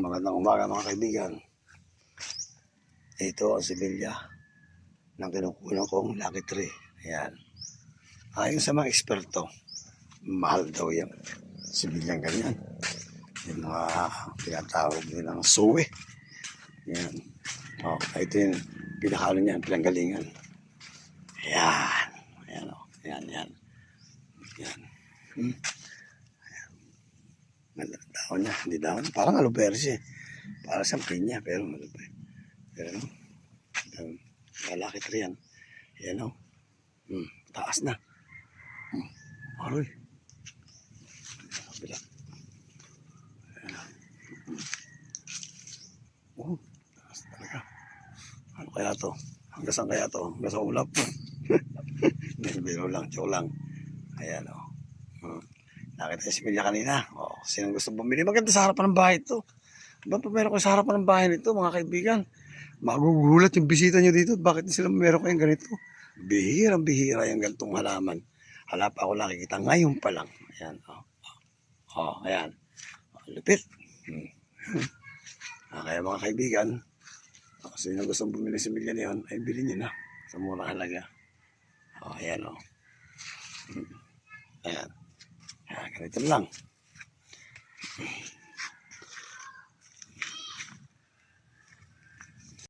Magandang umaga mga kaibigan. Ito ang sibilya ng kinukunan kong Lucky Tree. Ayan. Ayon sa mga eksperto, mahal daw yung sibilyang ganyan. Yung mga tinatawag nilang suwe. Ayan. O, ito yung pinakalo niyan, pinanggalingan. Ayan. Ayan o. Ayan, ayan. Ayan. Daon niya, hindi daon. Parang aloe vera siya. Parang siyang pinya, pero aloe vera. Pero no, Lucky Tree yan. Ayan o. Taas na. Aroy. Kabila. Taas talaga. Ano kaya to? Hanggang saan kaya to? Hanggang sa ulap. Biro lang, joke lang. Ayan o. Nakita si Pilya kanina. O, sinong gusto bumili? Maganda sa harapan ng bahay ito. Ba't pa meron ko sa harapan ng bahay nito, mga kaibigan? Magugulat yung bisita nyo dito. Bakit sila meron kayong ganito? Bihirang-bihira yung ganitong halaman. Hala pa ako nakikita ngayon pa lang. Ayan. Ayan. Lupit. Kaya mga kaibigan, sino gustong bumili si Pilya niyon, ay bilhin nyo na. Sa murang halaga. Ayan o. Ayan. Ganito lang.